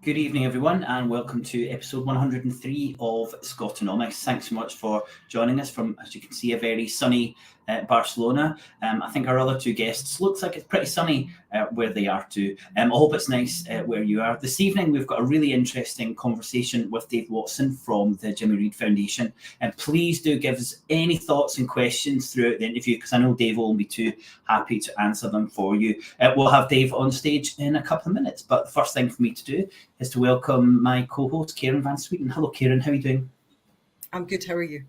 Good evening, everyone, and welcome to episode 103 of SCOTONOMICS. Thanks so much for joining us from, as you can see, a very sunny Barcelona. I think our other two guests looks like it's pretty sunny where they are too. I hope it's nice where you are. This evening, we've got a really interesting conversation with Dave Watson from the Jimmy Reid Foundation. And please do give us any thoughts and questions throughout the interview, because I know Dave will be too happy to answer them for you. We'll have Dave on stage in a couple of minutes, but the first thing for me to do is to welcome my co-host, Karen Van Sweeten. Hello, Karen. How are you doing? I'm good. How are you?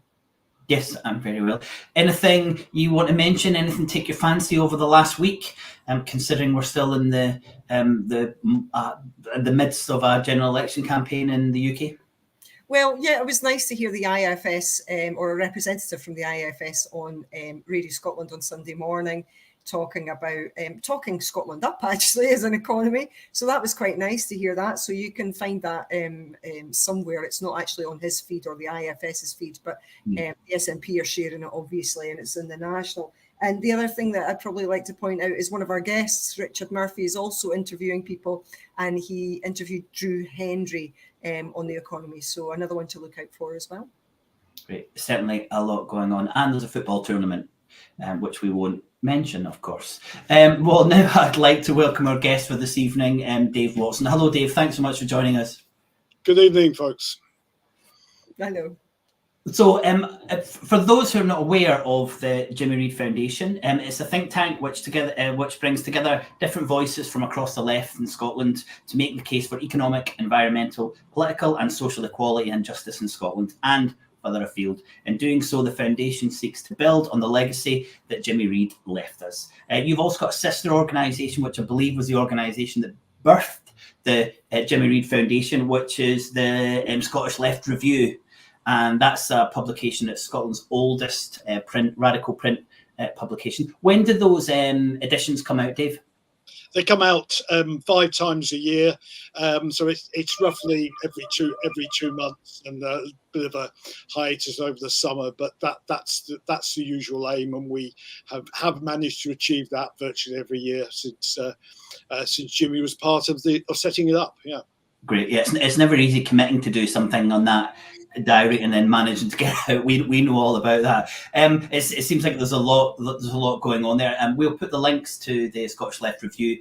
Yes, I'm very well. Anything you want to mention? Anything take your fancy over the last week? Considering we're still in the midst of a general election campaign in the UK. Well, yeah, it was nice to hear the IFS or a representative from the IFS on Radio Scotland on Sunday morning, talking about talking Scotland up actually as an economy. So that was quite nice to hear that. So you can find that somewhere. It's not actually on his feed or the IFS's feed, but the SNP are sharing it obviously, and it's in the national. And the other thing that I'd probably like to point out is one of our guests, Richard Murphy, is also interviewing people, and he interviewed Drew Hendry on the economy. So another one to look out for as well. Great. Certainly a lot going on. And there's a football tournament, which we won't mention, of course. Well, now I'd like to welcome our guest for this evening, Dave Watson. Hello, Dave. Thanks so much for joining us. Good evening, folks. Hello. So, for those who are not aware of the Jimmy Reid Foundation, it's a think tank which brings together different voices from across the left in Scotland to make the case for economic, environmental, political and social equality and justice in Scotland and further afield. In doing so, the foundation seeks to build on the legacy that Jimmy Reid left us. You've also got a sister organisation, which I believe was the organisation that birthed the Jimmy Reid Foundation, which is the Scottish Left Review. And that's a publication that's Scotland's oldest radical print publication. When did those editions come out, Dave? They come out 5 times a year, so it's roughly every two months, and a bit of a hiatus over the summer. But that's the usual aim, and we have managed to achieve that virtually every year since Jimmy was part of setting it up. Yeah, great. Yeah, it's never easy committing to do something on that diary and then managing to get out. We know all about that. It seems like there's a lot going on there, and we'll put the links to the Scottish Left Review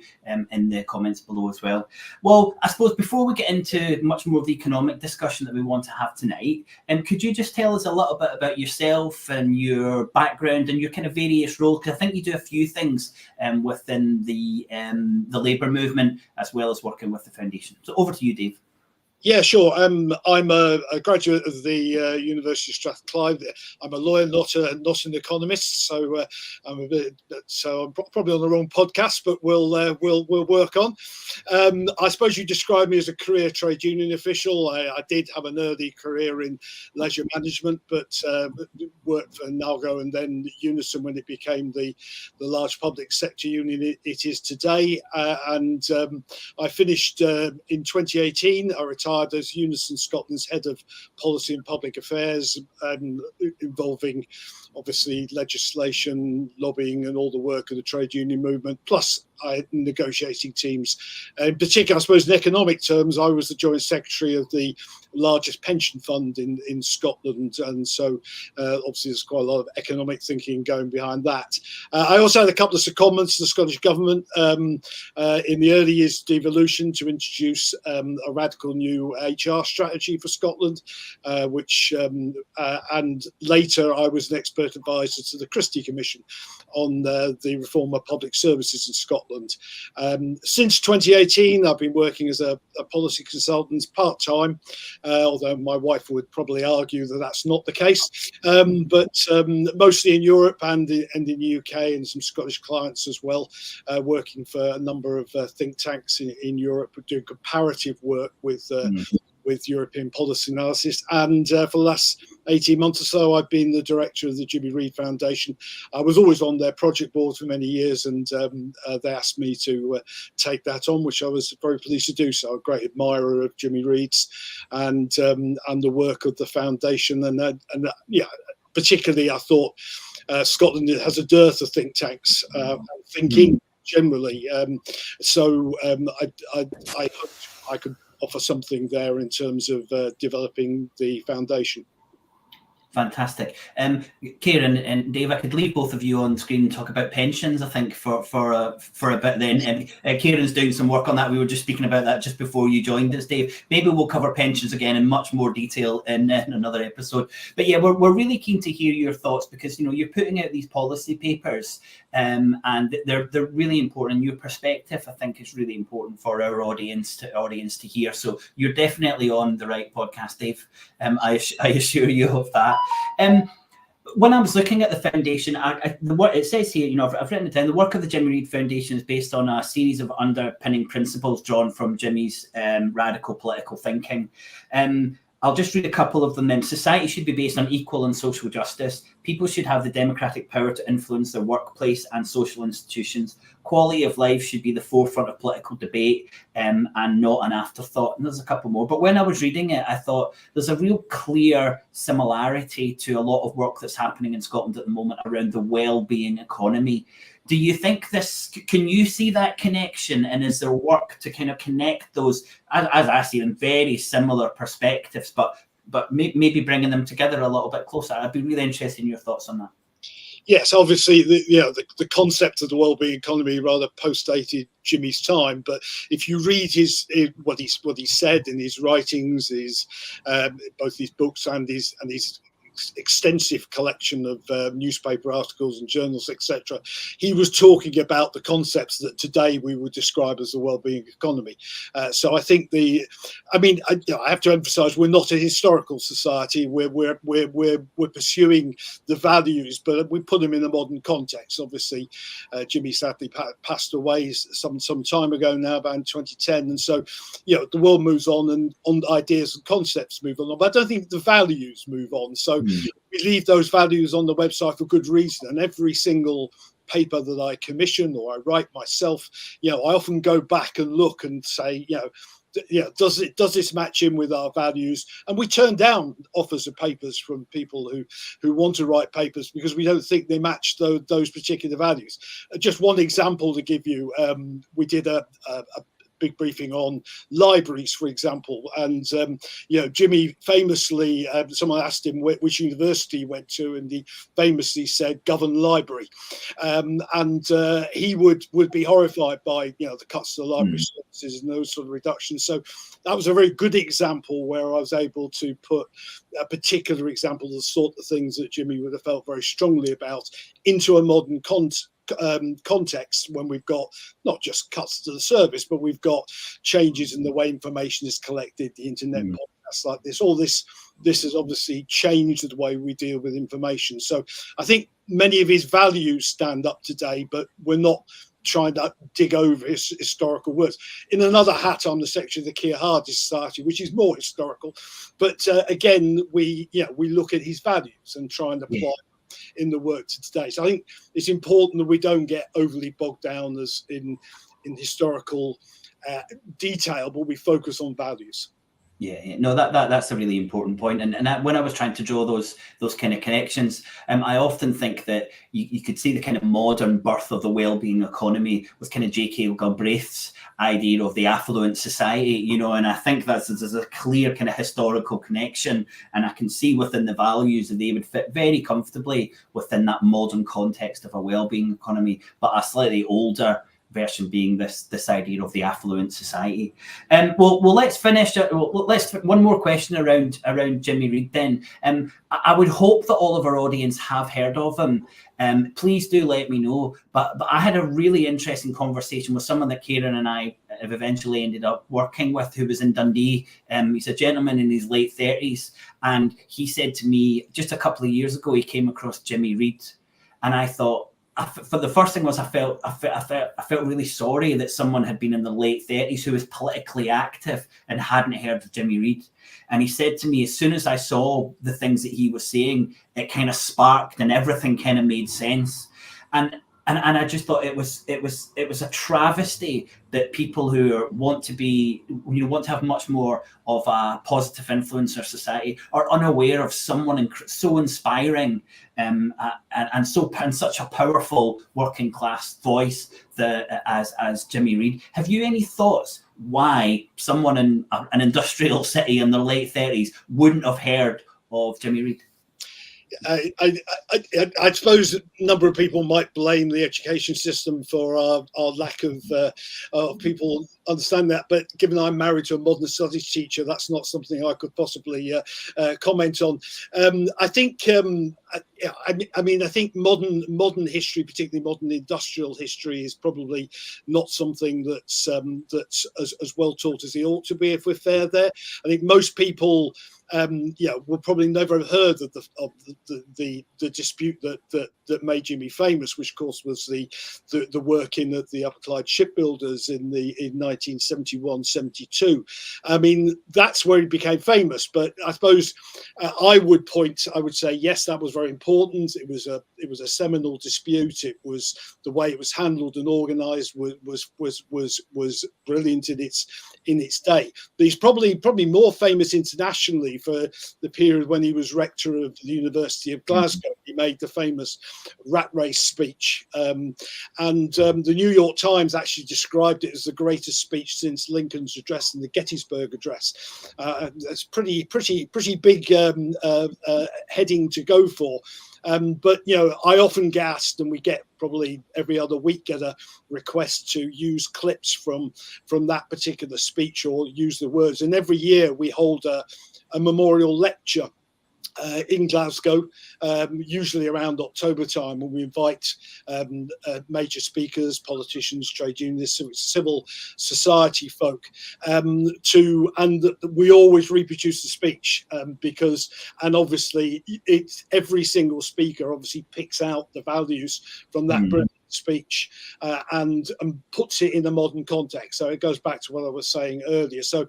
in the comments below as well. Well, I suppose before we get into much more of the economic discussion that we want to have tonight, could you just tell us a little bit about yourself and your background and your kind of various roles? Because I think you do a few things within the Labour movement as well as working with the foundation. So over to you, Dave. Yeah, sure. I'm a graduate of the University of Strathclyde. I'm a lawyer, not an economist. So I'm probably on the wrong podcast, but we'll work on. I suppose you described me as a career trade union official. I did have an early career in leisure management, but worked for NALGO and then Unison when it became the large public sector union it is today. And I finished in 2018. I retired as Unison Scotland's head of policy and public affairs, involving obviously legislation, lobbying and all the work of the trade union movement, plus negotiating teams. In particular, I suppose in economic terms, I was the joint secretary of the largest pension fund in Scotland, and so obviously there's quite a lot of economic thinking going behind that. I also had a couple of secondments to the Scottish Government in the early years of devolution to introduce a radical new HR strategy for Scotland, and later I was an expert advisor to the Christie Commission on the reform of public services in Scotland. Since 2018, I've been working as a policy consultant part-time, although my wife would probably argue that that's not the case, but mostly in Europe and in the UK, and some Scottish clients as well, working for a number of think tanks in Europe, doing comparative work with European policy analysis. And for the last 18 months or so, I've been the director of the Jimmy Reid Foundation. I was always on their project board for many years, and they asked me to take that on, which I was very pleased to do. So I'm a great admirer of Jimmy Reid's and the work of the foundation. And particularly I thought Scotland has a dearth of think tanks thinking generally. So I hoped I could offer something there in terms of developing the foundation. Fantastic. Kieran and Dave, I could leave both of you on screen and talk about pensions, I think, for a bit then. Kieran's doing some work on that. We were just speaking about that just before you joined us, Dave. Maybe we'll cover pensions again in much more detail in another episode. But yeah, we're really keen to hear your thoughts, because, you know, you're putting out these policy papers and they're really important. Your perspective, I think, is really important for our audience to hear. So you're definitely on the right podcast, Dave. I assure you of that. When I was looking at the foundation, it says here, you know, I've written it down. The work of the Jimmy Reid Foundation is based on a series of underpinning principles drawn from Jimmy's radical political thinking. I'll just read a couple of them then. Society should be based on equal and social justice. People should have the democratic power to influence their workplace and social institutions. Quality of life should be the forefront of political debate and not an afterthought. And there's a couple more. But when I was reading it, I thought there's a real clear similarity to a lot of work that's happening in Scotland at the moment around the well-being economy. Do you think can you see that connection? And is there work to kind of connect those, as I see them, very similar perspectives, but maybe bringing them together a little bit closer? I'd be really interested in your thoughts on that. Yes, obviously, the concept of the well-being economy rather postdated Jimmy's time. But if you read what he said in his writings, both his books and his extensive collection of newspaper articles and journals, etc., he was talking about the concepts that today we would describe as the well-being economy. So I think I have to emphasise, we're not a historical society. We're pursuing the values, but we put them in a modern context. Obviously, Jimmy sadly passed away some time ago now, about 2010, and so the world moves on, and ideas and concepts move on. But I don't think the values move on. So we leave those values on the website for good reason. And every single paper that I commission or I write myself, I often go back and look and say, does this match in with our values? And we turn down offers of papers from people who want to write papers because we don't think they match those particular values. Just one example to give you, we did a big briefing on libraries, for example, and Jimmy famously, someone asked him which university he went to, and he famously said Govan Library, and he would be horrified by the cuts to the library services and those sort of reductions. So that was a very good example where I was able to put a particular example of the sort of things that Jimmy would have felt very strongly about into a modern context, when we've got not just cuts to the service, but we've got changes in the way information is collected, the internet, podcasts like this. All this has obviously changed the way we deal with information. So I think many of his values stand up today, but we're not trying to dig over his historical words. In another hat, I'm the secretary of the Keir Hardie Society, which is more historical. But again, we look at his values and try and apply in the work to today. So I think it's important that we don't get overly bogged down as in historical detail, but we focus on values. No, that's a really important point. And when I was trying to draw those kind of connections, I often think that you could see the kind of modern birth of the well-being economy with kind of J.K. Galbraith's idea of the affluent society, and I think there's a clear kind of historical connection, and I can see within the values that they would fit very comfortably within that modern context of a well-being economy, but a slightly older version being this idea of the affluent society. Well, let's finish. Let's one more question around Jimmy Reid then. I would hope that all of our audience have heard of him. Please do let me know. But I had a really interesting conversation with someone that Kieran and I have eventually ended up working with, who was in Dundee. He's a gentleman in his late 30s, and he said to me just a couple of years ago he came across Jimmy Reid, and I thought, for the first thing was I felt really sorry that someone had been in the late 30s who was politically active and hadn't heard of Jimmy Reid. And he said to me, as soon as I saw the things that he was saying, it kind of sparked and everything kind of made sense. And I just thought it was a travesty that people who want to have much more of a positive influence in our society are unaware of someone so inspiring and such a powerful working class voice as Jimmy Reid. Have you any thoughts why someone in an industrial city in their late 30s wouldn't have heard of Jimmy Reid. I suppose a number of people might blame the education system for our lack of people understand that. But given I'm married to a modern studies teacher, that's not something I could possibly comment on. I think, I mean, I think modern history, particularly modern industrial history, is probably not something that's as well taught as it ought to be. If we're fair there, I think most people will probably never have heard of the dispute that made Jimmy famous, which of course was the work in the Upper Clyde shipbuilders in 1971-72. I mean, that's where he became famous. But I suppose I would say yes, that was very important. It was a seminal dispute. It was the way it was handled and organised was brilliant in its day. But he's probably more famous internationally for the period when he was rector of the University of Glasgow. He made the famous rat race speech, and the New York Times actually described it as the greatest speech since Lincoln's address and the Gettysburg Address. That's pretty big heading to go for. But I often get asked, and we get probably every other week get a request to use clips from that particular speech or use the words. And every year we hold a memorial lecture in Glasgow, usually around October time, when we invite major speakers, politicians, trade unionists, civil society folk and we always reproduce the speech because obviously every single speaker obviously picks out the values from that brilliant speech and puts it in a modern context. So it goes back to what I was saying earlier. So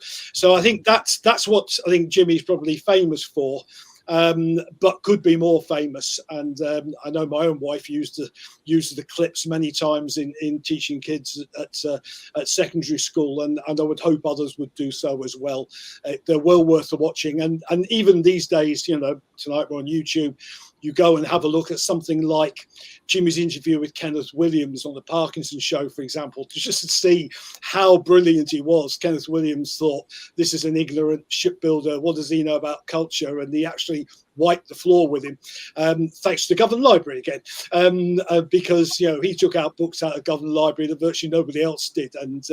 I think that's what I think Jimmy's probably famous for. But could be more famous. And I know my own wife used the clips many times in teaching kids at secondary school, and I would hope others would do so as well. They're well worth watching. And even these days, tonight we're on YouTube, you go and have a look at something like Jimmy's interview with Kenneth Williams on the Parkinson Show, for example, to just see how brilliant he was. Kenneth Williams thought, this is an ignorant shipbuilder. What does he know about culture? And he actually wiped the floor with him, thanks to the Government Library again, because he took out books out of Government Library that virtually nobody else did, and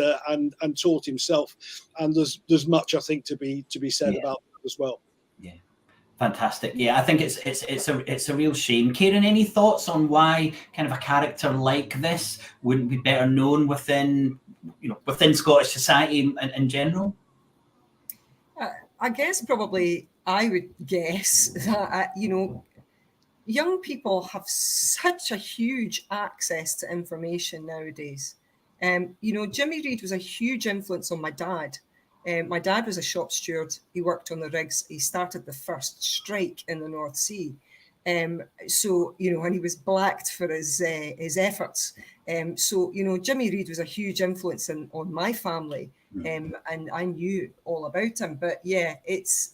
taught himself. And there's much I think to be said about that as well. Yeah. Fantastic. Yeah, I think it's a real shame. Kieran, any thoughts on why kind of a character like this wouldn't be better known within Scottish society in general? I guess probably I would guess that young people have such a huge access to information nowadays. Jimmy Reid was a huge influence on my dad. My dad was a shop steward. He worked on the rigs. He started the first strike in the North Sea. So, and he was blacked for his efforts. So, Jimmy Reid was a huge influence on my family. And I knew all about him. But yeah, it's,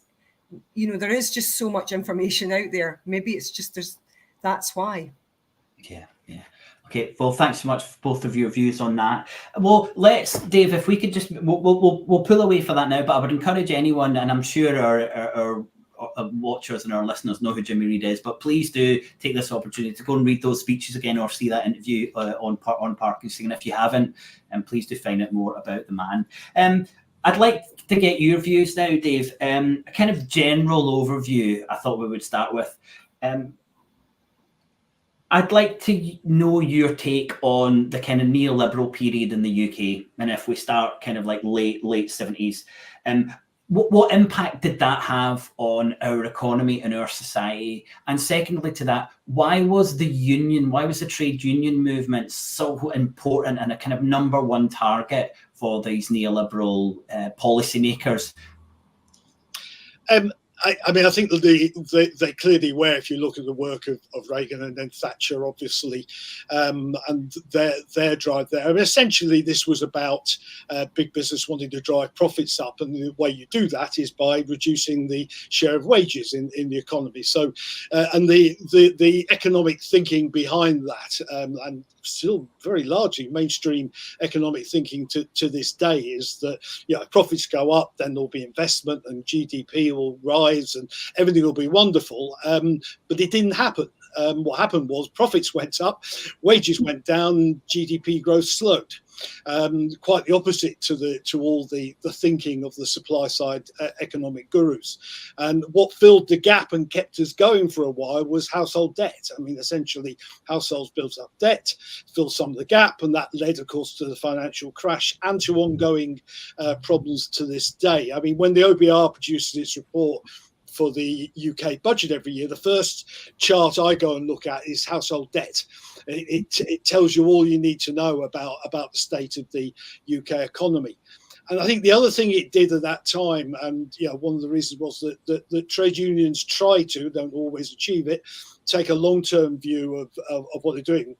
there is just so much information out there. Maybe it's just, that's why. Yeah. Okay, well, thanks so much for both of your views on that. Well, Dave, if we could just, we'll pull away for that now, but I would encourage anyone, and I'm sure our watchers and our listeners know who Jimmy Reid is, but please do take this opportunity to go and read those speeches again or see that interview on Parkinson. And if you haven't, please do find out more about the man. I'd like to get your views now, Dave. A kind of general overview I thought we would start with. I'd like to know your take on the kind of neoliberal period in the UK, and if we start kind of like late 70s, what impact did that have on our economy and our society? And secondly to that, why was the trade union movement so important and a kind of number one target for these neoliberal policymakers? I mean, I think that they clearly were, if you look at the work of Reagan and then Thatcher, obviously, and their drive there. I mean, essentially, this was about big business wanting to drive profits up, and the way you do that is by reducing the share of wages in the economy. So, and the economic thinking behind that, and still very largely mainstream economic thinking to this day, is that if profits go up, then there'll be investment and GDP will rise and everything will be wonderful. But it didn't happen. What happened was profits went up, wages went down, GDP growth slowed. Quite the opposite to all the thinking of the supply side economic gurus. And what filled the gap and kept us going for a while was household debt. I mean, essentially, households built up debt, filled some of the gap, and that led, of course, to the financial crash and to ongoing problems to this day. I mean, when the OBR produces its report for the UK budget every year, the first chart I go and look at is household debt. It tells you all you need to know about the state of the UK economy. And I think the other thing it did at that time, and one of the reasons was that trade unions try to, don't always achieve it, take a long-term view of what they're doing.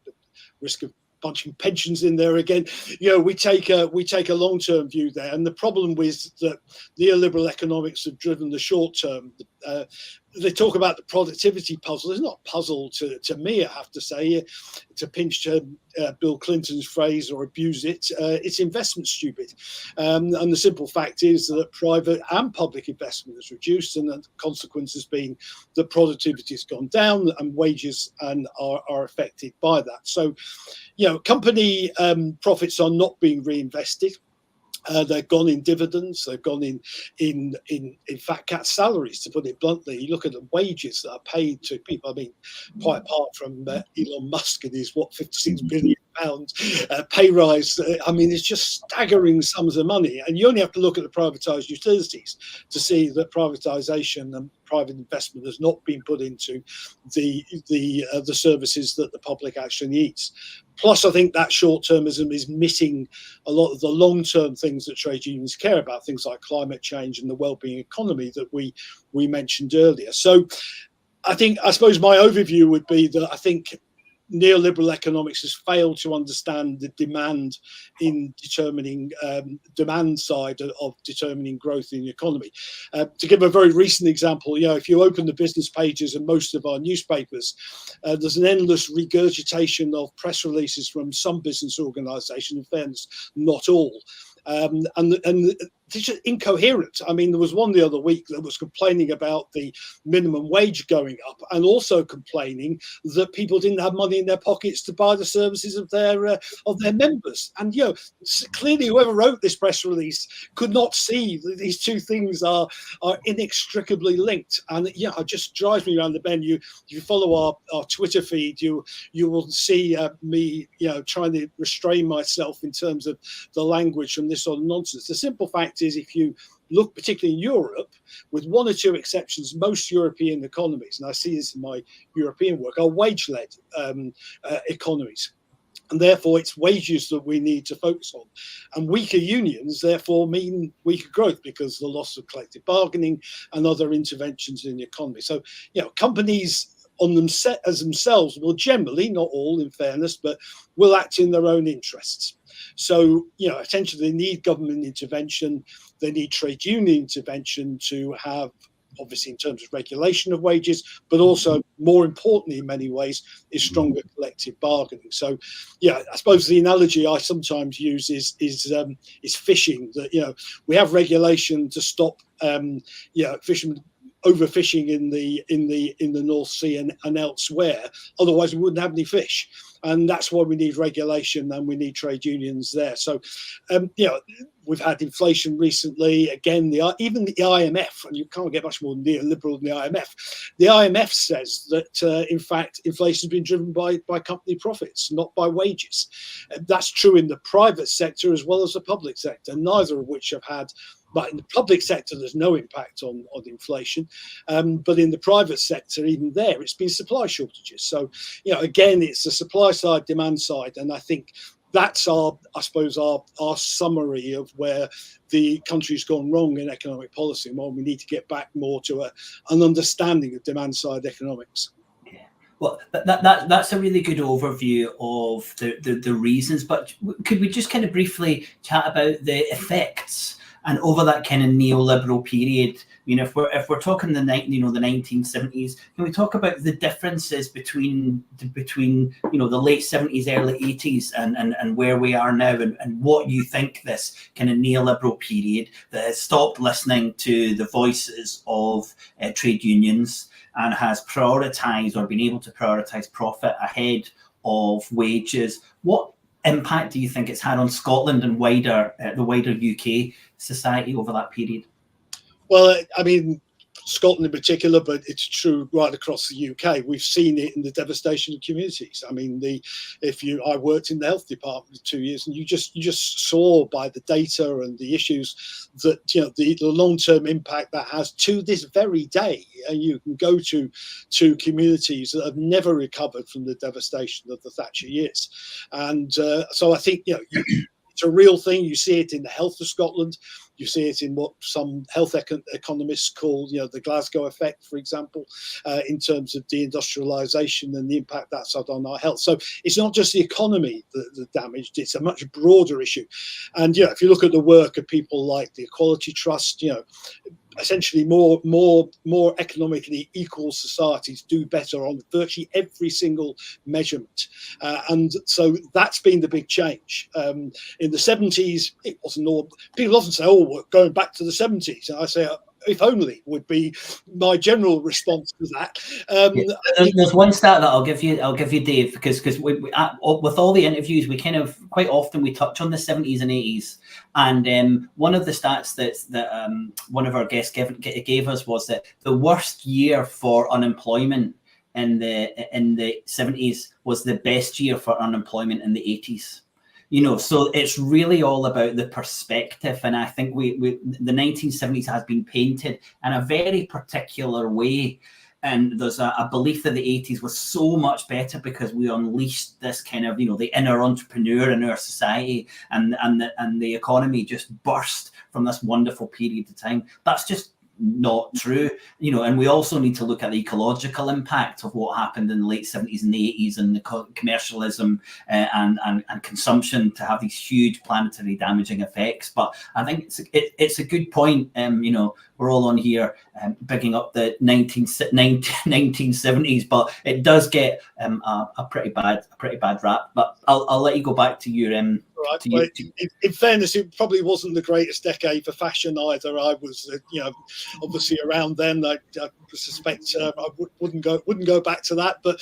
Risk of bunching pensions in there again. We take a long-term view there, and the problem with that neoliberal economics have driven the short term. They talk about the productivity puzzle. It's not a puzzle to me, I have to say, to pinch Bill Clinton's phrase or abuse it. It's investment stupid. And the simple fact is that private and public investment has reduced, and the consequence has been that productivity has gone down and wages are affected by that. So, company profits are not being reinvested. They've gone in dividends. They've gone in fat cat salaries, to put it bluntly. You look at the wages that are paid to people. I mean, quite apart from Elon Musk and his £56 billion pay rise. I mean, it's just staggering sums of money. And you only have to look at the privatised utilities to see that privatisation and private investment has not been put into the services that the public actually needs. Plus, I think that short-termism is missing a lot of the long-term things that trade unions care about, things like climate change and the well-being economy that we mentioned earlier. So I suppose my overview would be that I think neoliberal economics has failed to understand the demand in determining demand side of determining growth in the economy. To give a very recent example, if you open the business pages of most of our newspapers, there's an endless regurgitation of press releases from some business organisation. In fairness, not all. And it's just incoherent. I mean, there was one the other week that was complaining about the minimum wage going up, and also complaining that people didn't have money in their pockets to buy the services of their members. And clearly, whoever wrote this press release could not see that these two things are inextricably linked. And it just drives me around the bend. You follow our Twitter feed, you will see me trying to restrain myself in terms of the language from this sort of nonsense. The simple fact is, if you look particularly in Europe, with one or two exceptions, most European economies, and I see this in my European work, are wage-led economies. And therefore, it's wages that we need to focus on. And weaker unions, therefore, mean weaker growth because of the loss of collective bargaining and other interventions in the economy. So, companies as themselves will generally, not all in fairness, but will act in their own interests. So, essentially, they need government intervention. They need trade union intervention to have, obviously, in terms of regulation of wages, but also, more importantly, in many ways, is stronger collective bargaining. So, I suppose the analogy I sometimes use is fishing. That we have regulation to stop fishermen overfishing in the North Sea and elsewhere. Otherwise, we wouldn't have any fish. And that's why we need regulation and we need trade unions there. So, we've had inflation recently. Again, even the IMF, and you can't get much more neoliberal than the IMF. The IMF says that, in fact, inflation has been driven by company profits, not by wages. That's true in the private sector as well as the public sector, neither of which have had. But in the public sector, there's no impact on inflation. But in the private sector, even there, it's been supply shortages. So, again, it's the supply side, demand side. And I think that's our summary of where the country's gone wrong in economic policy, and why we need to get back more to an understanding of demand side economics. Well, that's a really good overview of the reasons, but could we just kind of briefly chat about the effects and over that kind of neoliberal period? I mean, if we're talking the 1970s, can we talk about the differences between the late 70s, early 80s, and where we are now, and what you think this kind of neoliberal period that has stopped listening to the voices of trade unions and has prioritised or been able to prioritise profit ahead of wages? What impact do you think it's had on Scotland and the wider UK society over that period? Well, I mean, Scotland in particular, but it's true right across the UK. We've seen it in the devastation of communities. I mean, I worked in the health department for 2 years, and you just saw by the data and the issues that the long-term impact that has to this very day. And you can go to communities that have never recovered from the devastation of the Thatcher years, and so I think it's a real thing. You see it in the health of Scotland. You see it in what some health economists call, the Glasgow effect, for example, in terms of deindustrialisation and the impact that's had on our health. So it's not just the economy that damaged; it's a much broader issue. And if you look at the work of people like the Equality Trust, essentially more economically equal societies do better on virtually every single measurement, and so that's been the big change. In the 70s, it wasn't all. People often say, "Oh, we're going back to the 70s," and I say, if only, would be my general response to that. There's one stat that I'll give you, Dave, because with all the interviews, we kind of quite often we touch on the 70s and 80s, and one of the stats that one of our guests gave us was that the worst year for unemployment in the 70s was the best year for unemployment in the 80s. So it's really all about the perspective, and I think the 1970s has been painted in a very particular way, and there's a belief that the 80s was so much better because we unleashed this kind of the inner entrepreneur in our society, and the economy just burst from this wonderful period of time. That's just not true, and we also need to look at the ecological impact of what happened in the late 70s and the 80s, and the commercialism and consumption to have these huge planetary damaging effects. But I think it's a good point. We're all on here bigging up the 1970s, but it does get a pretty bad rap. But I'll let you go back to your Right. Well, in fairness, it probably wasn't the greatest decade for fashion either. I was, obviously around then. I suspect I wouldn't go back to that. But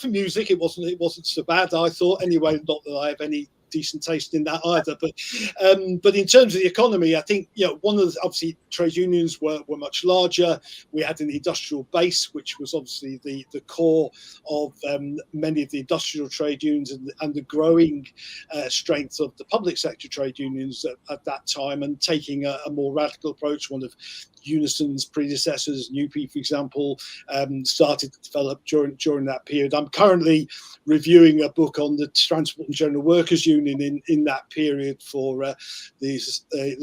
for music, it wasn't so bad, I thought. Anyway, not that I have any decent taste in that either. But in terms of the economy, I think one of the, obviously trade unions were much larger. We had an industrial base, which was obviously the core of many of the industrial trade unions, and the growing strength of the public sector trade unions at that time, and taking a more radical approach. One of Unison's predecessors, NUPE, for example, started to develop during that period. I'm currently reviewing a book on the Transport and General Workers Union in that period for the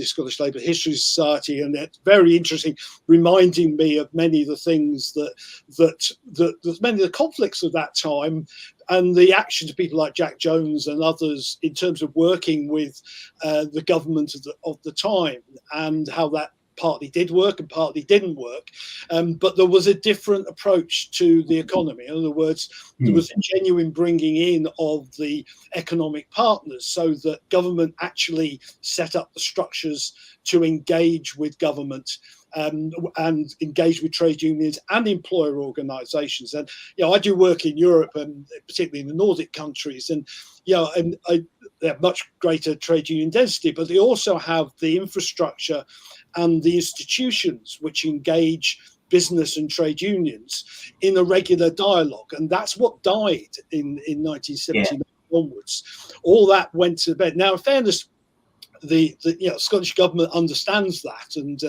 Scottish Labour History Society, and it's very interesting, reminding me of many of the things that many of the conflicts of that time, and the actions of people like Jack Jones and others in terms of working with the government of the time, and how that partly did work and partly didn't work, but there was a different approach to the economy. In other words, there was a genuine bringing in of the economic partners, so that government actually set up the structures to engage with government and engage with trade unions and employer organisations. And I do work in Europe, and particularly in the Nordic countries, and they have much greater trade union density, but they also have the infrastructure and the institutions which engage business and trade unions in a regular dialogue. And that's what died in 1979 onwards. All that went to bed. Now, in fairness, the Scottish government understands that, and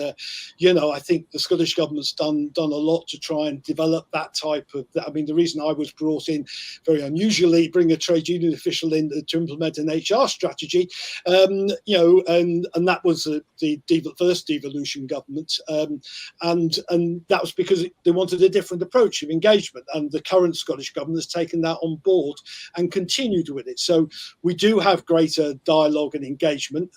I think the Scottish government's done a lot to try and develop that type of. I mean, the reason I was brought in, very unusually, bring a trade union official in to implement an HR strategy, and that was the first devolution government, and that was because they wanted a different approach of engagement, and the current Scottish government has taken that on board and continued with it. So we do have greater dialogue and engagement.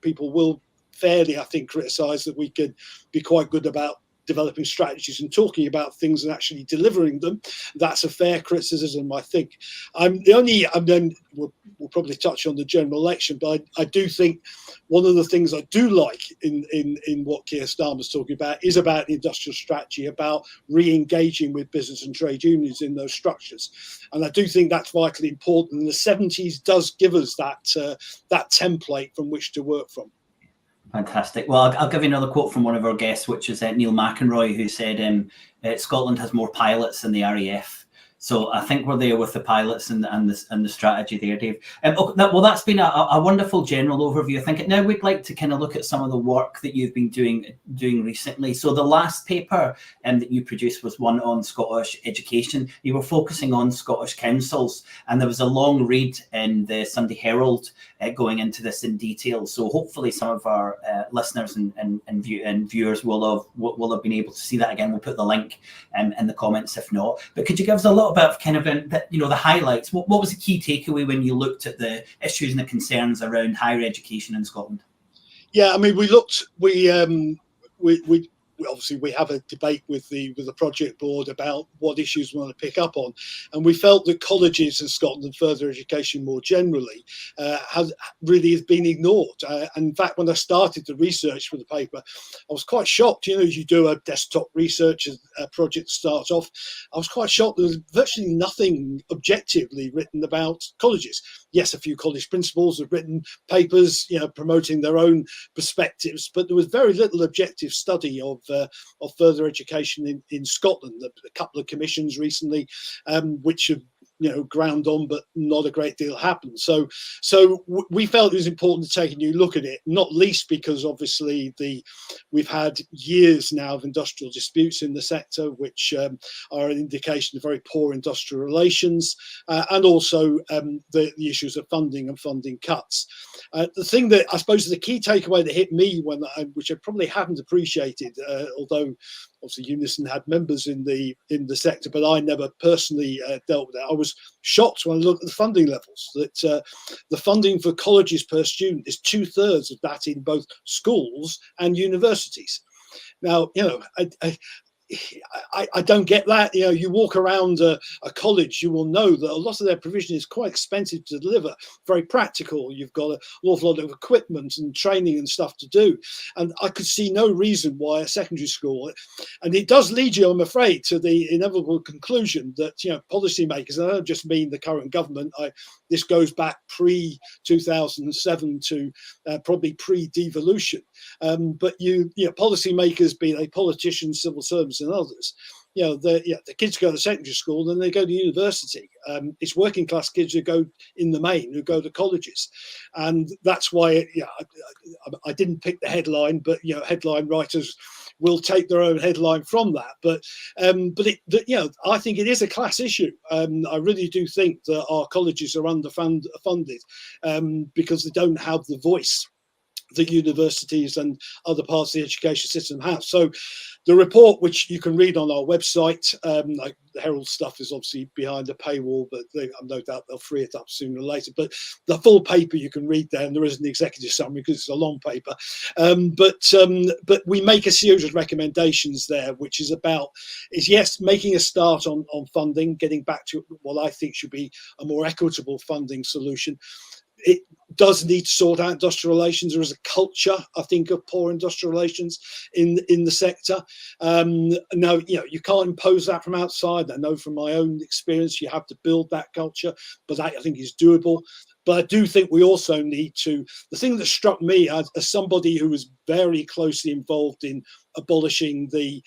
People will fairly, I think, criticise that we could be quite good about developing strategies and talking about things and actually delivering them. That's a fair criticism, I think. We'll probably touch on the general election, but I do think one of the things I do like in what Keir Starmer's talking about is about the industrial strategy, about re-engaging with business and trade unions in those structures. And I do think that's vitally important. And the 70s does give us that template from which to work from. Fantastic. Well, I'll give you another quote from one of our guests, which is Neil McEnroy, who said Scotland has more pilots than the RAF. So I think we're there with the pilots and the strategy there, Dave. Well, that's been a wonderful general overview. I think now we'd like to kind of look at some of the work that you've been doing recently. So the last paper that you produced was one on Scottish education. You were focusing on Scottish councils, and there was a long read in the Sunday Herald going into this in detail. So hopefully some of our listeners and viewers will have been able to see that again. We'll put the link in the comments if not. But could you give us a little bit of kind of the highlights? What was the key takeaway when you looked at the issues and the concerns around higher education in Scotland? Yeah, I mean, we obviously we have a debate with the project board about what issues we want to pick up on, and we felt that colleges in Scotland and further education more generally has been ignored. In fact, when I started the research for the paper, I was quite shocked. You do a desktop research project starts off. I was quite shocked there was virtually nothing objectively written about colleges. Yes, a few college principals have written papers, promoting their own perspectives, but there was very little objective study of further education in Scotland. A couple of commissions recently, which have ground on, but not a great deal happened. So we felt it was important to take a new look at it, not least because obviously we've had years now of industrial disputes in the sector, which are an indication of very poor industrial relations, and also the issues of funding and funding cuts. The thing that I suppose the key takeaway that hit me which I probably hadn't appreciated, although obviously Unison had members in the sector, but I never personally dealt with it. I was shocked when I looked at the funding levels, that the funding for colleges per student is 2/3 of that in both schools and universities. Now, I don't get that. You walk around a college, you will know that a lot of their provision is quite expensive to deliver, very practical. You've got an awful lot of equipment and training and stuff to do. And I could see no reason why a secondary school, and it does lead you, I'm afraid, to the inevitable conclusion that, policymakers, and I don't just mean the current government, this goes back pre-2007 to probably pre-devolution. But policymakers, be they politicians, civil servants, and others, the kids go to secondary school, then they go to university. It's working class kids who go in the main, who go to colleges, and that's why I didn't pick the headline, but headline writers will take their own headline from that. But I think it is a class issue. I really do think that our colleges are underfunded because they don't have the voice that universities and other parts of the education system have. So the report, which you can read on our website, like the Herald stuff is obviously behind the paywall, but I'm no doubt they'll free it up sooner or later. But the full paper you can read there, and there is an executive summary because it's a long paper. But we make a series of recommendations there, which is yes, making a start on funding, getting back to what I think should be a more equitable funding solution. It does need to sort out industrial relations. There is a culture, I think, of poor industrial relations in the sector. Now, you can't impose that from outside. I know from my own experience, you have to build that culture, but that I think is doable. But I do think we also need to, the thing that struck me as somebody who was very closely involved in abolishing the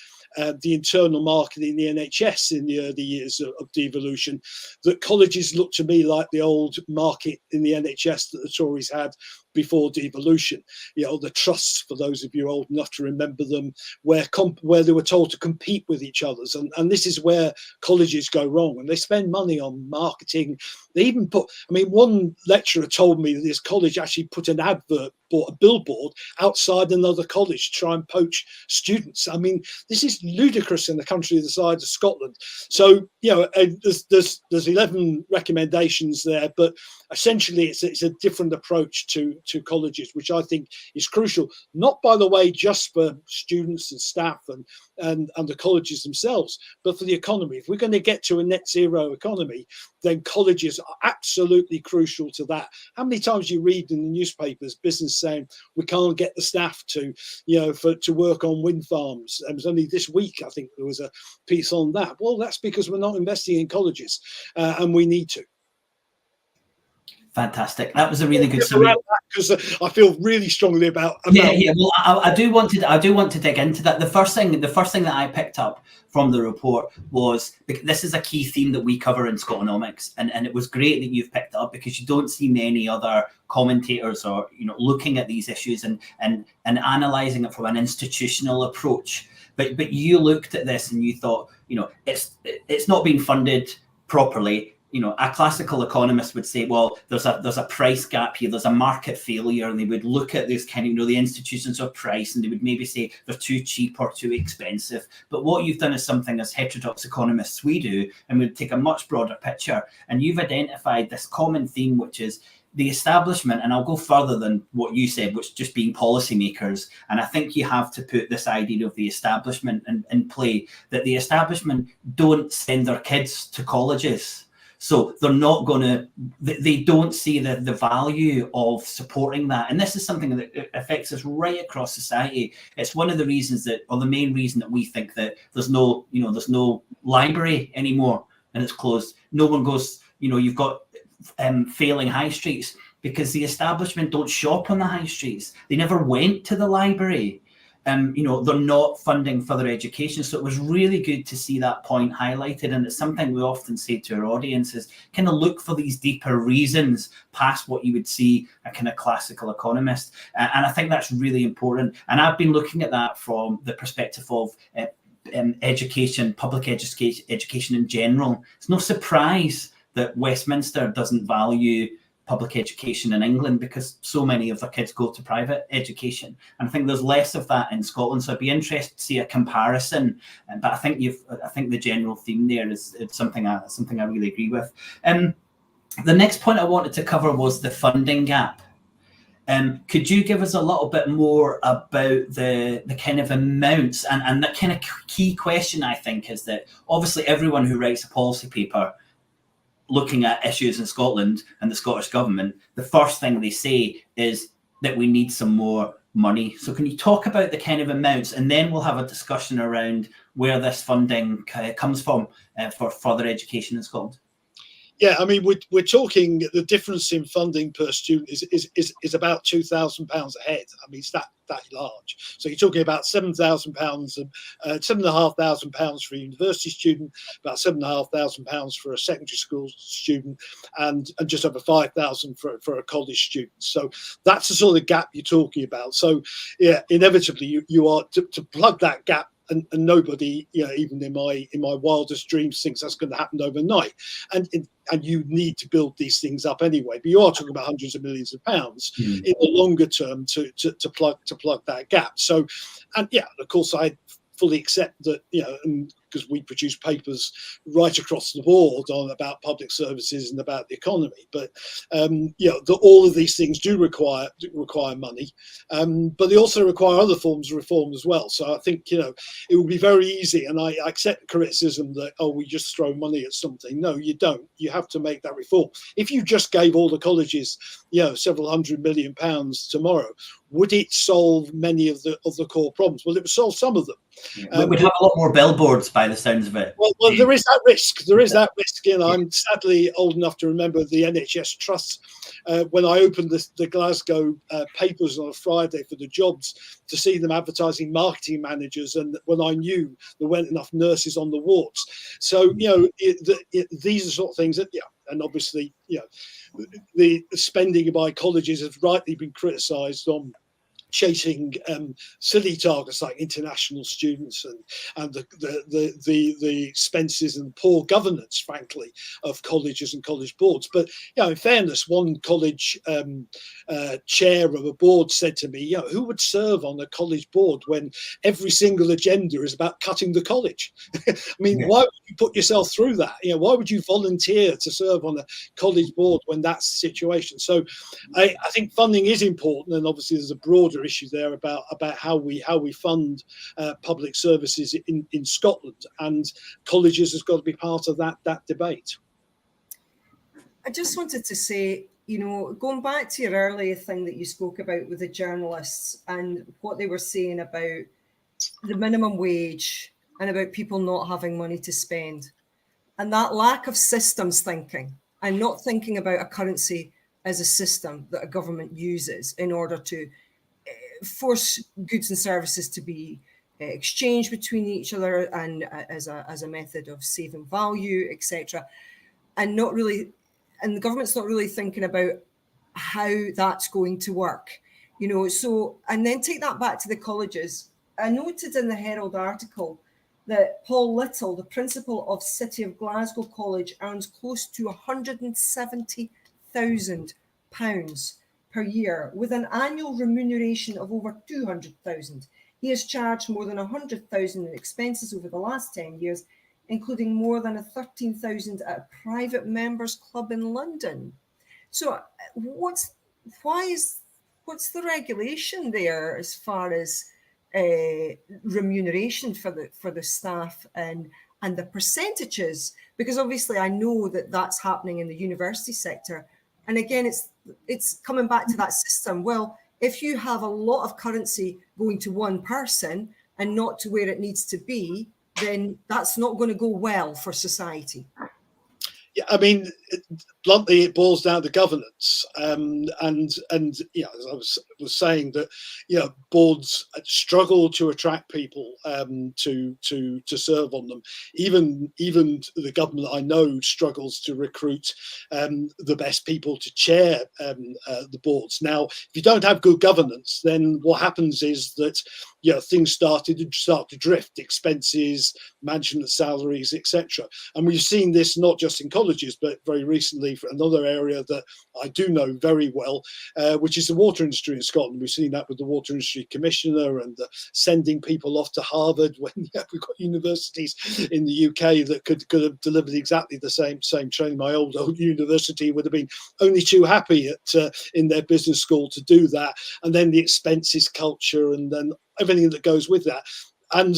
internal market in the NHS in the early years of devolution, that colleges looked to me like the old market in the NHS that the Tories had before devolution. The trusts, for those of you old enough to remember them, where they were told to compete with each other. And this is where colleges go wrong. And they spend money on marketing. They even one lecturer told me that his college actually put an advert, bought a billboard outside another college to try and poach students. I mean, this is ludicrous in the country the size of Scotland. So, there's 11 recommendations there, but essentially it's a different approach to colleges, which I think is crucial, not, by the way, just for students and staff and the colleges themselves, but for the economy. If we're going to get to a net zero economy, then colleges are absolutely crucial to that. How many times you read in the newspapers business saying we can't get the staff to work on wind farms? It was only this week, I think, there was a piece on that. Well, that's because we're not investing in colleges, and we need to. Fantastic. That was a really good summary. Because I feel really strongly about. Yeah. Well, I do want to dig into that. The first thing that I picked up from the report was, this is a key theme that we cover in Scotonomics, and it was great that you've picked up, because you don't see many other commentators or looking at these issues and analysing it from an institutional approach. But you looked at this and you thought, it's not being funded properly. A classical economist would say, well, there's a price gap here, there's a market failure, and they would look at this kind of, the institutions of price, and they would maybe say they're too cheap or too expensive. But what you've done is something as heterodox economists we do, and we'd take a much broader picture. And you've identified this common theme, which is the establishment, and I'll go further than what you said, which just being policymakers. And I think you have to put this idea of the establishment in play, that the establishment don't send their kids to colleges. So they're not going to, they don't see the value of supporting that. And this is something that affects us right across society. It's one of the reasons or the main reason that we think that there's no library anymore, and it's closed. No one goes, you've got failing high streets, because the establishment don't shop on the high streets. They never went to the library. They're not funding further education. So it was really good to see that point highlighted. And it's something we often say to our audience is kind of look for these deeper reasons past what you would see a kind of classical economist. And I think that's really important. And I've been looking at that from the perspective of education, public education in general. It's no surprise that Westminster doesn't value public education in England, because so many of their kids go to private education, and I think there's less of that in Scotland. So I'd be interested to see a comparison. But I think the general theme there is something I really agree with. The next point I wanted to cover was the funding gap. Could you give us a little bit more about the kind of amounts and the kind of key question, I think, is that obviously everyone who writes a policy paper looking at issues in Scotland and the Scottish government, the first thing they say is that we need some more money. So can you talk about the kind of amounts, and then we'll have a discussion around where this funding comes from for further education in Scotland? Yeah, I mean, we're talking, the difference in funding per student is about £2,000 a head. I mean, it's that large. So you're talking about £7,000, £7,500 for a university student, about £7,500 for a secondary school student, and just over £5,000 for a college student. So that's the sort of gap you're talking about. So yeah, inevitably you are to plug that gap. And nobody, even in my wildest dreams, thinks that's going to happen overnight. And you need to build these things up anyway. But you are talking about hundreds of millions of pounds in the longer term to plug that gap. So, and yeah, of course, I fully accept that, because we produce papers right across the board about public services and about the economy. But all of these things do require money, but they also require other forms of reform as well. So I think it would be very easy, and I accept criticism that we just throw money at something. No, you don't. You have to make that reform. If you just gave all the colleges several £100 million tomorrow, would it solve many of the core problems? Well, it would solve some of them. We'd have a lot more billboards by the sounds of it. Well, there is that risk. I'm sadly old enough to remember the NHS trusts when I opened the Glasgow papers on a Friday for the jobs to see them advertising marketing managers, and when I knew there weren't enough nurses on the wards. So these are sort of things that And obviously, the spending by colleges has rightly been criticised on chasing silly targets like international students and the expenses and poor governance, frankly, of colleges and college boards. But in fairness, one college chair of a board said to me, who would serve on a college board when every single agenda is about cutting the college? I mean, why would you put yourself through that? Why would you volunteer to serve on a college board when that's the situation? So I think funding is important, and obviously there's a broader issue there about how we fund public services in Scotland, and colleges has got to be part of that debate. I just wanted to say, going back to your earlier thing that you spoke about with the journalists and what they were saying about the minimum wage and about people not having money to spend, and that lack of systems thinking and not thinking about a currency as a system that a government uses in order to force goods and services to be exchanged between each other and as a method of saving value, etc. And the government's not really thinking about how that's going to work, So, and then take that back to the colleges. I noted in the Herald article that Paul Little, the principal of City of Glasgow College, earns close to £170,000 per year, with an annual remuneration of over 200,000. He has charged more than 100,000 in expenses over the last 10 years, including more than 13,000 at a private members club in London. So what's the regulation there as far as remuneration for the staff and the percentages? Because obviously I know that that's happening in the university sector. And again, it's coming back to that system. Well, if you have a lot of currency going to one person and not to where it needs to be, then that's not going to go well for society. Yeah, I mean, bluntly, it boils down to governance, and as I was saying that boards struggle to attract people to serve on them. Even the government I know struggles to recruit the best people to chair the boards. Now, if you don't have good governance, then what happens is that things start to drift, expenses, management salaries, etc. And we've seen this not just in colleges, but very recently for another area that I do know very well, which is the water industry in Scotland. We've seen that with the Water Industry Commissioner and sending people off to Harvard when we've got universities in the UK that could have delivered exactly the same training. My old university would have been only too happy in their business school to do that. And then the expenses culture and then everything that goes with that. And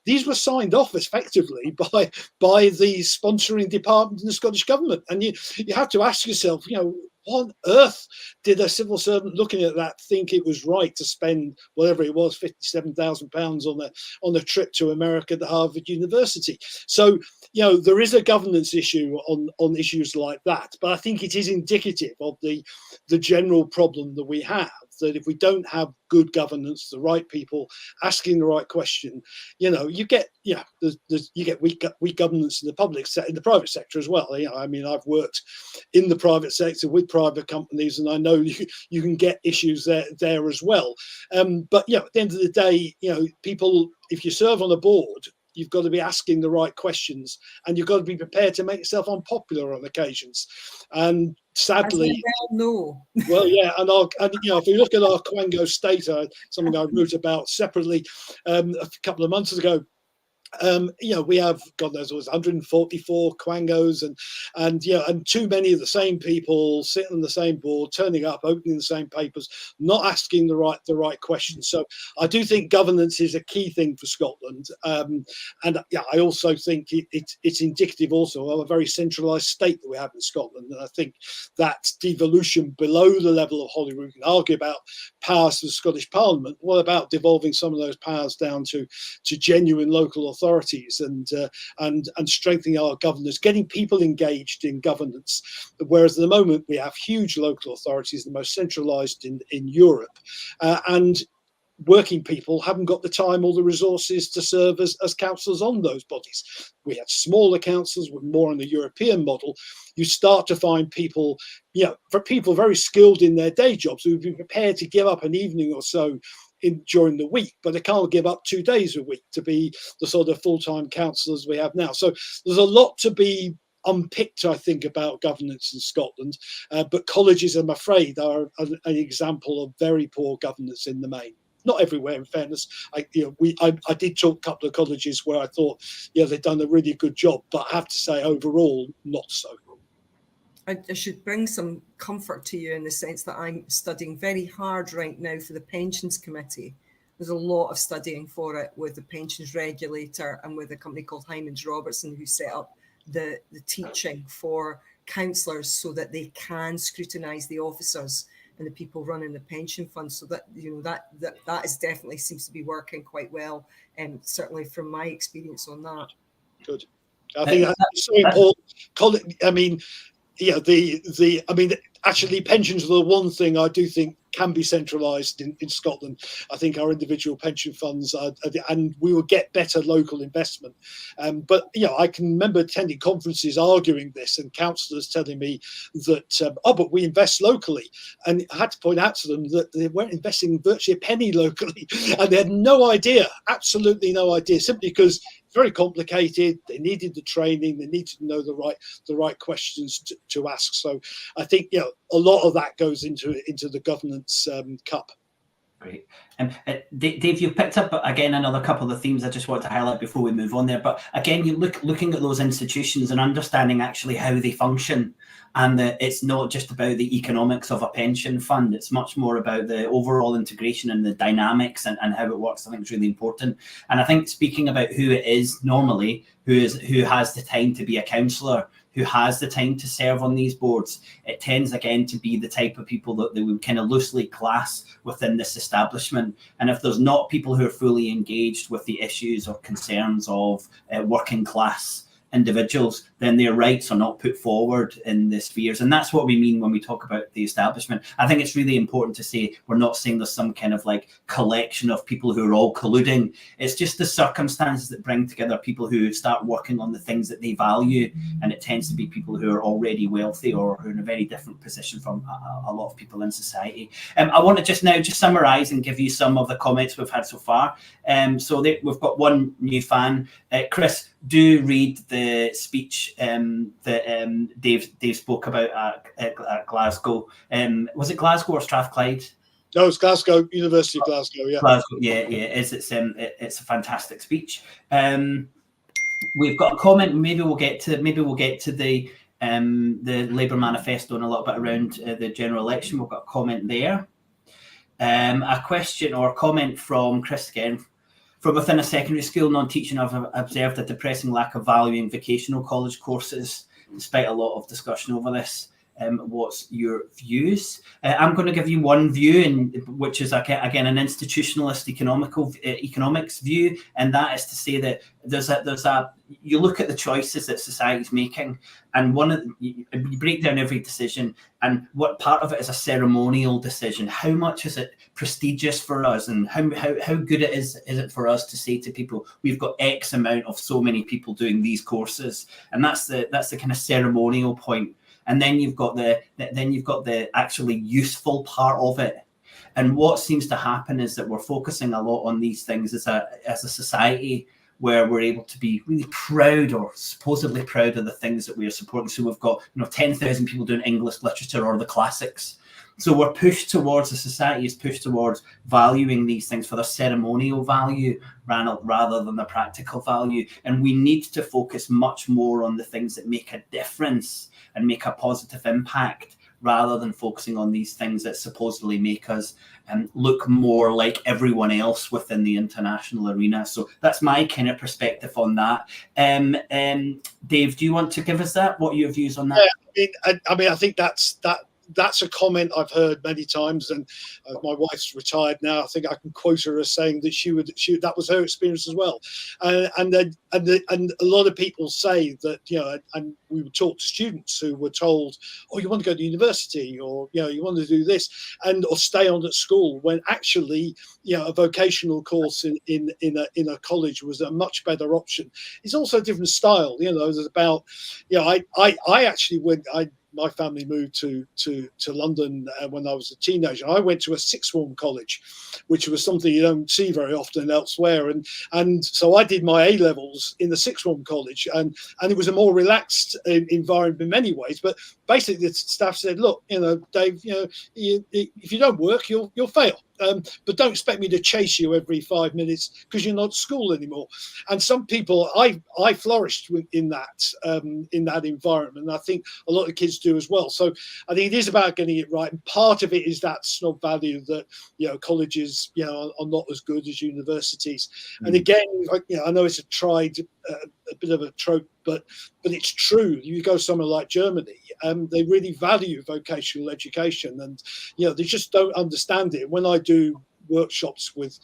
these were signed off effectively by the sponsoring department in the Scottish government. And you have to ask yourself, what on earth did a civil servant looking at that think it was right to spend whatever it was, £57,000 on a trip to America to Harvard University? So there is a governance issue on issues like that, but I think it is indicative of the general problem that we have, that if we don't have good governance, the right people asking the right question, you get weak governance in the private sector as well. I mean, I've worked in the private sector with private companies, and I know you can get issues there as well. But at the end of the day, people, if you serve on a board, you've got to be asking the right questions, and you've got to be prepared to make yourself unpopular on occasions. And sadly, well, yeah, and if you look at our Quango state, something I wrote about separately a couple of months ago. We have, God knows, 144 Quangos, and too many of the same people sitting on the same board, turning up, opening the same papers, not asking the right questions. So I do think governance is a key thing for Scotland, and I also think it's indicative also of a very centralised state that we have in Scotland. And I think that devolution below the level of Holyrood, we can argue about powers to the Scottish Parliament. What about devolving some of those powers down to genuine local authorities and strengthening our governance, getting people engaged in governance, whereas at the moment we have huge local authorities, the most centralised in Europe, and working people haven't got the time or the resources to serve as councillors on those bodies. We had smaller councillors with more on the European model. You start to find people, for people very skilled in their day jobs who've been prepared to give up an evening or so during the week, but they can't give up 2 days a week to be the sort of full-time councillors we have now. So there's a lot to be unpicked, I think, about governance in Scotland, but colleges, I'm afraid, are an example of very poor governance in the main. Not everywhere, in fairness. I did talk a couple of colleges where I thought, they've done a really good job, but I have to say, overall, not so. I should bring some comfort to you in the sense that I'm studying very hard right now for the Pensions Committee. There's a lot of studying for it with the pensions regulator and with a company called Hymans Robertson, who set up the teaching for councillors so that they can scrutinise the officers and the people running the pension funds. So that that is definitely seems to be working quite well, and certainly from my experience on that. Good. I think that's so important. I mean, actually, pensions are the one thing I do think can be centralised in Scotland. I think our individual pension funds and we will get better local investment. But I can remember attending conferences arguing this, and councillors telling me that but we invest locally, and I had to point out to them that they weren't investing virtually a penny locally, and they had no idea, absolutely no idea, simply because it's very complicated. They needed the training, they needed to know the right questions to ask. So I think a lot of that goes into the governance cup. Great. Dave, you've picked up again another couple of the themes I just want to highlight before we move on there. But again, you looking at those institutions and understanding actually how they function, and that it's not just about the economics of a pension fund. It's much more about the overall integration and the dynamics and how it works. I think is really important. And I think speaking about who it is normally, who has the time to be a councillor, who has the time to serve on these boards, it tends again to be the type of people that they would kind of loosely class within this establishment. And if there's not people who are fully engaged with the issues or concerns of working class individuals, then their rights are not put forward in the spheres. And that's what we mean when we talk about the establishment. I think it's really important to say we're not saying there's some kind of like collection of people who are all colluding. It's just the circumstances that bring together people who start working on the things that they value. And it tends to be people who are already wealthy or who are in a very different position from a lot of people in society. I want to just summarise and give you some of the comments we've had so far. We've got one new fan. Chris, do read the speech that Dave spoke about at Glasgow. Was it Glasgow or Strathclyde? No, it's Glasgow, University of Glasgow. Yeah, Glasgow. Yeah. It's a fantastic speech. We've got a comment. Maybe we'll get to the Labour manifesto and a little bit around the general election. We've got a comment there. A question or a comment from Chris again. From within a secondary school, non-teaching, I've observed a depressing lack of valuing vocational college courses, despite a lot of discussion over this. What's your views? I'm going to give you one view, which is again an institutionalist economics view, and that is to say that you look at the choices that society's making, and you break down every decision, and what part of it is a ceremonial decision. How much is it prestigious for us, and how good is it for us to say to people, we've got X amount of so many people doing these courses, and that's the kind of ceremonial point. And then you've got the actually useful part of it. And what seems to happen is that we're focusing a lot on these things as a society, where we're able to be really proud or supposedly proud of the things that we are supporting. So we've got 10,000 people doing English literature or the classics. So we're pushed towards, the society is pushed towards valuing these things for their ceremonial value rather than the practical value. And we need to focus much more on the things that make a difference and make a positive impact, rather than focusing on these things that supposedly make us look more like everyone else within the international arena. So that's my kind of perspective on that. Dave, do you want to give us that? What are your views on that? Yeah, I mean, I think that's that's a comment I've heard many times, and my wife's retired now. I think I can quote her as saying that that was her experience as well. And a lot of people say that, and we would talk to students who were told, oh, you want to go to university, or you want to do this, or stay on at school, when actually a vocational course in a college was a much better option. It's also a different style. There's about I actually went. My family moved to London when I was a teenager. I went to a sixth form college, which was something you don't see very often elsewhere. And so I did my A levels in the sixth form college, and it was a more relaxed environment in many ways. But basically, the staff said, "Look, Dave, if you don't work, you'll fail. But don't expect me to chase you every 5 minutes because you're not at school anymore." And some people, I flourished in that environment. And I think a lot of kids do as well. So I think it is about getting it right. And part of it is that snob value that colleges are not as good as universities. And again, I know it's a bit of a trope, but it's true. You go somewhere like Germany, they really value vocational education, and they just don't understand it. When I do workshops with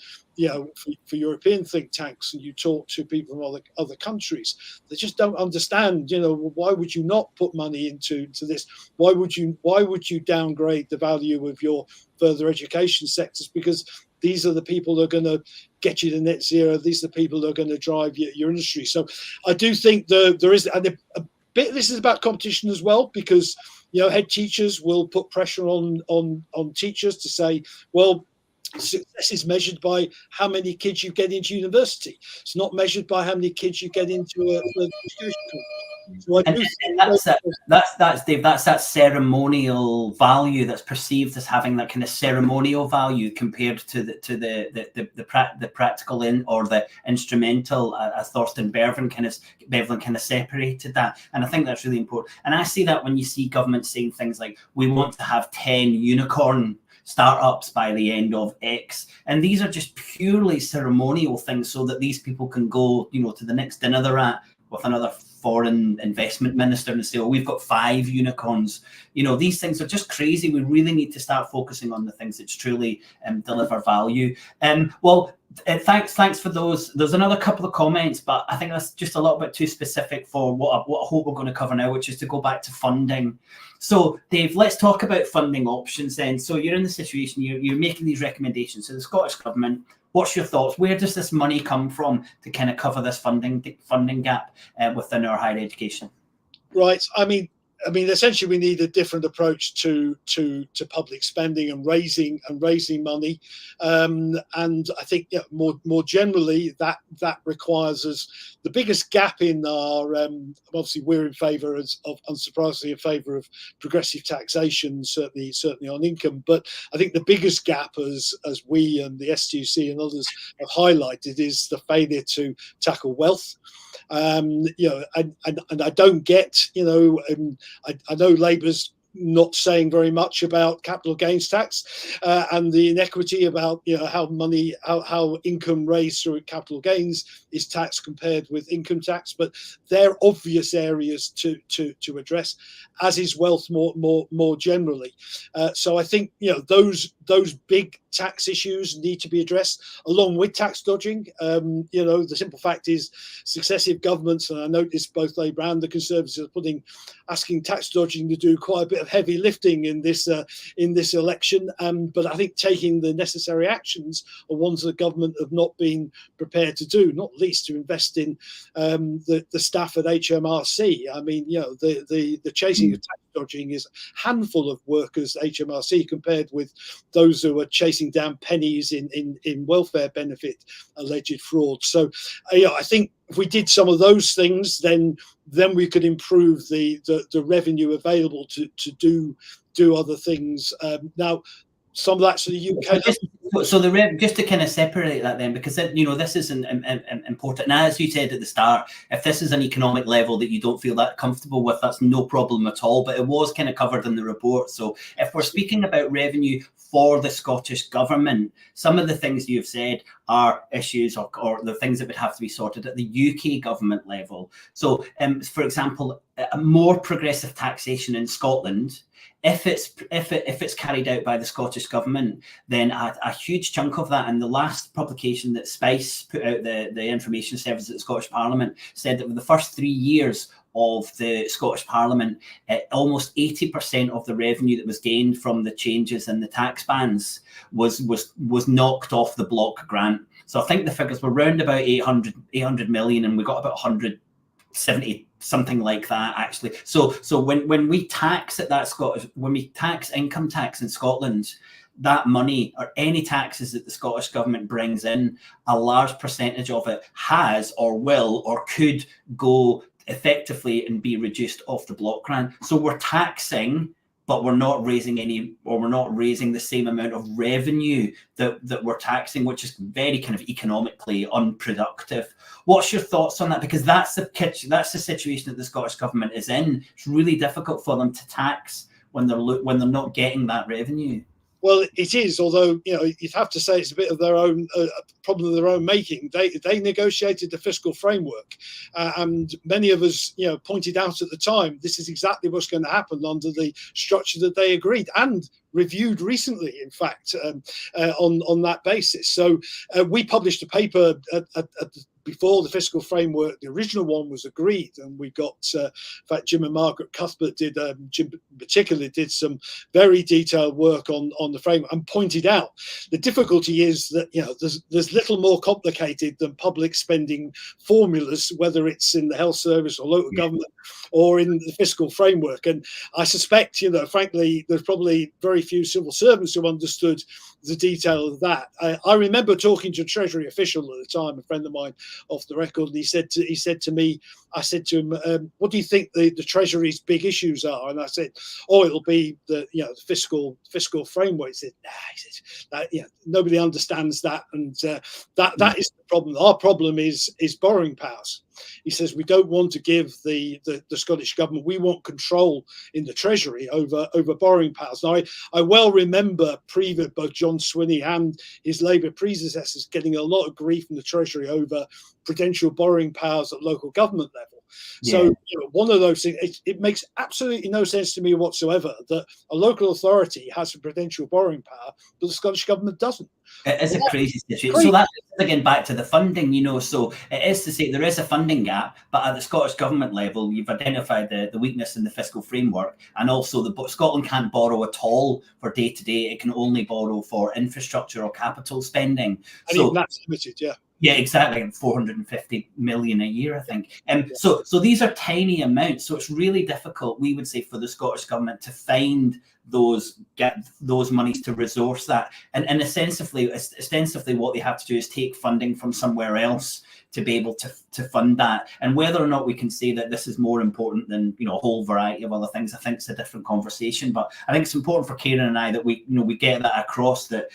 for European think tanks, and you talk to people from other countries, they just don't understand. Why would you not put money into this? Why would you downgrade the value of your further education sectors? Because these are the people that are going to get you to net zero. These are the people that are going to drive your industry. So I do think there is, and a bit of this is about competition as well, because head teachers will put pressure on teachers to say, well, success is measured by how many kids you get into university. It's not measured by how many kids you get into a education. So and that's Dave. That's that ceremonial value that's perceived as having that kind of ceremonial value compared to the practical or the instrumental. As Thorsten Bevlin kind of separated that, and I think that's really important. And I see that when you see governments saying things like, "We want to have 10 unicorn startups by the end of X," and these are just purely ceremonial things, so that these people can go, to the next dinner they're at with another foreign investment minister and say, "Oh, we've got 5 unicorns." These things are just crazy. We really need to start focusing on the things that truly deliver value. Thanks for those. There's another couple of comments, but I think that's just a little bit too specific for what I hope we're going to cover now, which is to go back to funding. So, Dave, let's talk about funding options then. So you're in the situation, you're making these recommendations to the Scottish Government. What's your thoughts? Where does this money come from to kind of cover this funding gap within our higher education? Right. I mean, essentially, we need a different approach to public spending and raising money, and I think more generally that requires us. The biggest gap in our obviously we're in favour of unsurprisingly in favour of progressive taxation, certainly on income. But I think the biggest gap, as we and the STUC and others have highlighted, is the failure to tackle wealth. And I don't get, I know Labour's not saying very much about capital gains tax and the inequity about how income raised through capital gains is taxed compared with income tax, but they're obvious areas to address, as is wealth more generally. So I think those big tax issues need to be addressed along with tax dodging. The simple fact is successive governments, and I noticed both Labour and the Conservatives are asking tax dodging to do quite a bit of heavy lifting in this election. But I think taking the necessary actions are ones that government have not been prepared to do, not least to invest in the staff at HMRC. I mean, the chasing of tax dodging is a handful of workers at HMRC compared with those who are chasing down pennies in welfare benefit alleged fraud. So I think if we did some of those things, then we could improve the revenue available to do other things. Now, some of that's in the UK. So just to kind of separate that then, because this is important. And as you said at the start, if this is an economic level that you don't feel that comfortable with, that's no problem at all. But it was kind of covered in the report. So if we're speaking about revenue for the Scottish Government, some of the things you've said are issues or the things that would have to be sorted at the UK government level. So, for example, a more progressive taxation in Scotland, if it's carried out by the Scottish government, then a huge chunk of that, and the last publication that Spice put out, the information service at the Scottish Parliament, said that with the first 3 years of the Scottish Parliament, almost 80% of the revenue that was gained from the changes in the tax bands was knocked off the block grant. So I think the figures were round about 800 million, and we got about 170, something like that, actually. So when we tax at that when we tax income tax in Scotland, that money or any taxes that the Scottish government brings in, a large percentage of it has or will or could go effectively and be reduced off the block grant. So we're taxing, but we're not raising the same amount of revenue that we're taxing, which is very kind of economically unproductive. What's your thoughts on that? Because that's the situation that the Scottish government is in. It's really difficult for them to tax when they're not getting that revenue. Well, it is, although, you'd have to say it's a bit of their own problem of their own making. They negotiated the fiscal framework, and many of us, pointed out at the time, this is exactly what's going to happen under the structure that they agreed and reviewed recently, in fact, on that basis. So we published a paper before the fiscal framework, the original one, was agreed, and we got, in fact, Jim and Margaret Cuthbert Jim particularly did some very detailed work on the framework and pointed out the difficulty is that, there's little more complicated than public spending formulas, whether it's in the health service or local government or in the fiscal framework. And I suspect, frankly, there's probably very few civil servants who understood the detail of that. I remember talking to a Treasury official at the time, a friend of mine, off the record, and he said to me, I said to him, what do you think the Treasury's big issues are? And I said, it'll be the fiscal framework. He said, nobody understands that, and that is the problem. Our problem is borrowing powers. He says we don't want to give the Scottish government, we want control in the Treasury over borrowing powers. Now, I well remember both John Swinney and his Labour predecessors getting a lot of grief from the Treasury over prudential borrowing powers at local government level. So one of those things, it makes absolutely no sense to me whatsoever that a local authority has a prudential borrowing power, but the Scottish government doesn't. It is a crazy situation. So that's again back to the funding, so it is to say there is a funding gap, but at the Scottish government level, you've identified the weakness in the fiscal framework, and also Scotland can't borrow at all for day-to-day. It can only borrow for infrastructure or capital spending. And even that's limited, Yeah, exactly. 450 million a year, I think. So these are tiny amounts. So it's really difficult, we would say, for the Scottish government to get those monies to resource that. And ostensibly what they have to do is take funding from somewhere else to be able to fund that. And whether or not we can say that this is more important than a whole variety of other things, I think it's a different conversation. But I think it's important for Karen and I that we get that across, that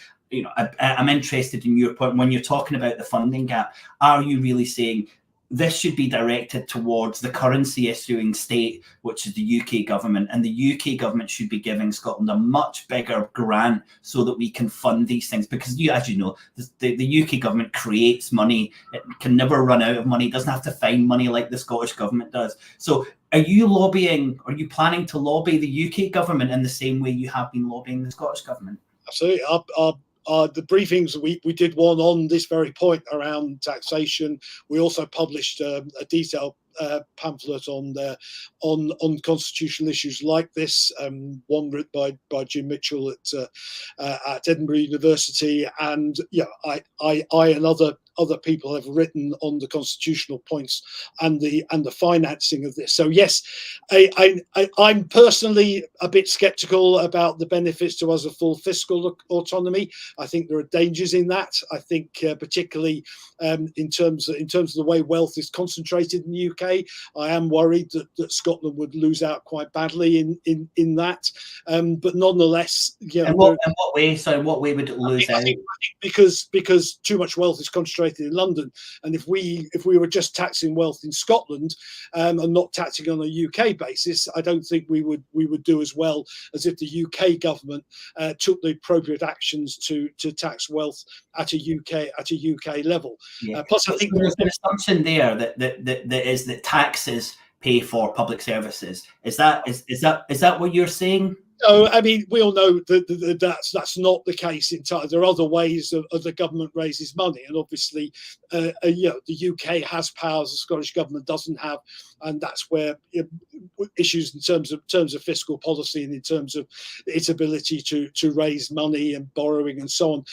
I'm interested in your point when you're talking about the funding gap. Are you really saying this should be directed towards the currency issuing state, which is the UK government, and the UK government should be giving Scotland a much bigger grant so that we can fund these things? Because as you know, the UK government creates money. It can never run out of money. It doesn't have to find money like the Scottish government does. So are you planning to lobby the UK government in the same way you have been lobbying the Scottish government? Absolutely. The briefings, we did one on this very point around taxation. We also published a detailed pamphlet on constitutional issues like this, one written by Jim Mitchell at Edinburgh University, and I and other people have written on the constitutional points and the financing of this. So yes, I'm personally a bit sceptical about the benefits to us of full fiscal autonomy. I think there are dangers in that. I think particularly in terms of the way wealth is concentrated in the UK, I am worried that Scotland would lose out quite badly in that. But nonetheless, In what way? So in what way would it lose out? I think because too much wealth is concentrated in London, and if we were just taxing wealth in Scotland and not taxing on a UK basis, I don't think we would do as well as if the UK government took the appropriate actions to tax wealth at a UK level. Plus, I think there's an assumption there that taxes pay for public services. Is that what you're saying? No, I mean, we all know that that's not the case entirely. There are other ways of the government raises money, and obviously, the UK has powers the Scottish government doesn't have, and that's where issues in terms of fiscal policy and in terms of its ability to raise money and borrowing and so on,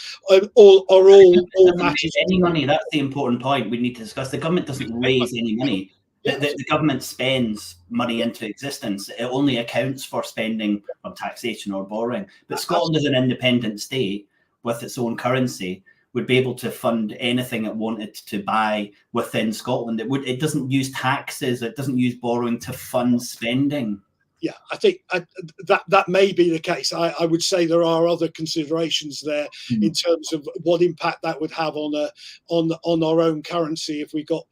all matters. Any money. That's the important point we need to discuss. The government doesn't raise any money. The government spends money into existence. It only accounts for spending from taxation or borrowing. But Scotland, as an independent state with its own currency, would be able to fund anything it wanted to buy within Scotland. It doesn't use taxes. It doesn't use borrowing to fund spending. Yeah, I think that may be the case. I would say there are other considerations there in terms of what impact that would have on our own currency if we got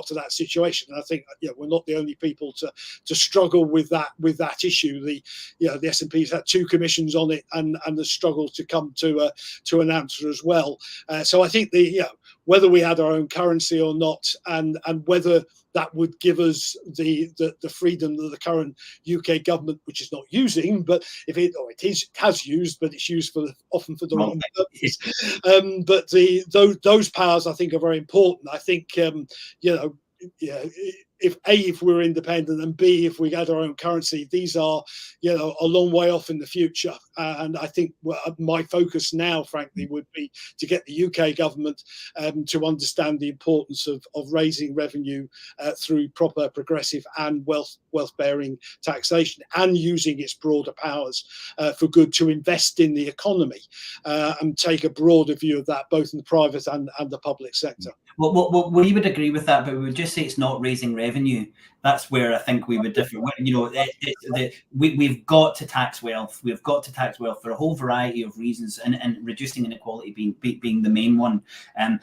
to that situation. And I think we're not the only people to struggle with that issue. The SNP's had 2 commissions on it and the struggle to come to an answer as well. So I think whether we had our own currency or not, and whether that would give us the freedom that the current UK government, which is not using, but has used, but it's used often for the wrong purpose. But those powers, I think, are very important. I think if we're independent, and B, if we had our own currency, these are a long way off in the future. And I think my focus now, frankly, would be to get the UK government to understand the importance of raising revenue through proper, progressive and wealth-bearing taxation, and using its broader powers for good to invest in the economy and take a broader view of that, both in the private and the public sector. Well, we would agree with that, but we would just say it's not raising revenue. That's where I think we would differ. We've got to tax wealth. We've got to tax wealth for a whole variety of reasons, and reducing inequality being the main one. And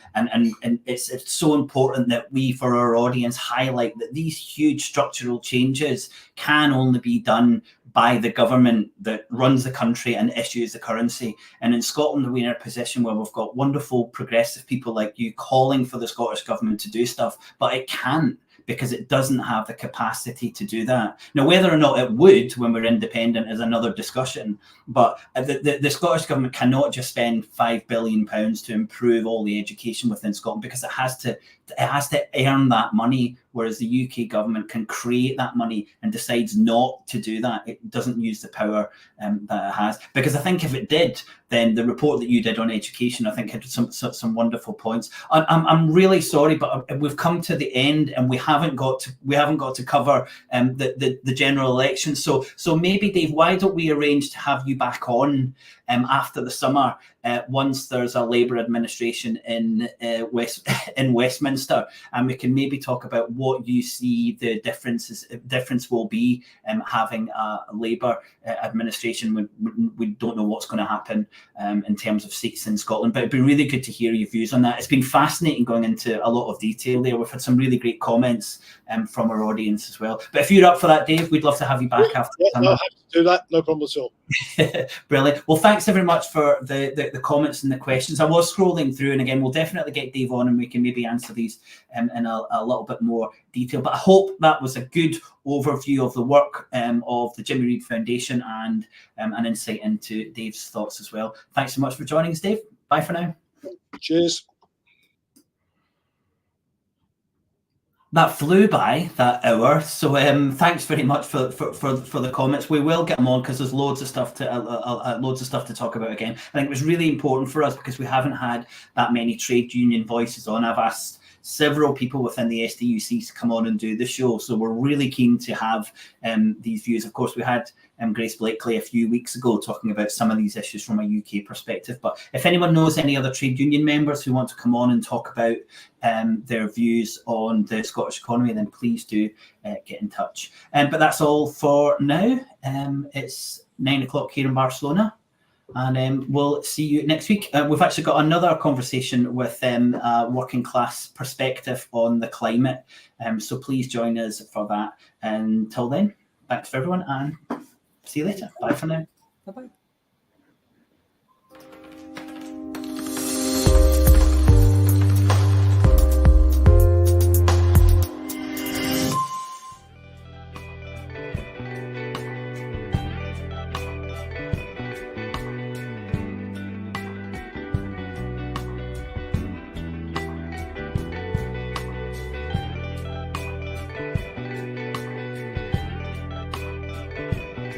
it's so important that we, for our audience, highlight that these huge structural changes can only be done by the government that runs the country and issues the currency. And in Scotland, we're in a position where we've got wonderful progressive people like you calling for the Scottish government to do stuff, but it can't, because it doesn't have the capacity to do that. Now, whether or not it would when we're independent is another discussion, but the Scottish government cannot just spend £5 billion to improve all the education within Scotland, because it has to earn that money, whereas the UK government can create that money and decides not to do that. It doesn't use the power that it has. Because I think if it did, then the report that you did on education, I think, had some wonderful points. I'm really sorry, but we've come to the end, and we haven't got to cover the general election. So maybe, Dave, why don't we arrange to have you back on after the summer, once there's a Labour administration in Westminster, and we can maybe talk about what you see the difference will be having a Labour administration. We don't know what's going to happen in terms of seats in Scotland, but it'd be really good to hear your views on that. It's been fascinating going into a lot of detail there. We've had some really great comments from our audience as well. But if you're up for that, Dave, we'd love to have you back after the summer. I'll have to do that, no problem at all. Brilliant. Well, thanks very much for the comments and the questions. I was scrolling through, and again, we'll definitely get Dave on, and we can maybe answer these in a little bit more detail. But I hope that was a good overview of the work of the Jimmy Reid Foundation, and an insight into Dave's thoughts as well. Thanks so much for joining us, Dave. Bye for now. Cheers. That flew by, that hour. So thanks very much for the comments. We will get them on, because there's loads of stuff to talk about again. I think it was really important for us, because we haven't had that many trade union voices on. I've asked several people within the SDUC to come on and do the show, so we're really keen to have these views. Of course, we had Grace Blakely a few weeks ago talking about some of these issues from a UK perspective. But if anyone knows any other trade union members who want to come on and talk about their views on the Scottish economy, then please do get in touch. But that's all for now. It's 9 o'clock here in Barcelona, and we'll see you next week. We've actually got another conversation with a working class perspective on the climate. So please join us for that. Until then, thanks for everyone, and see you later. Bye for now. Bye-bye.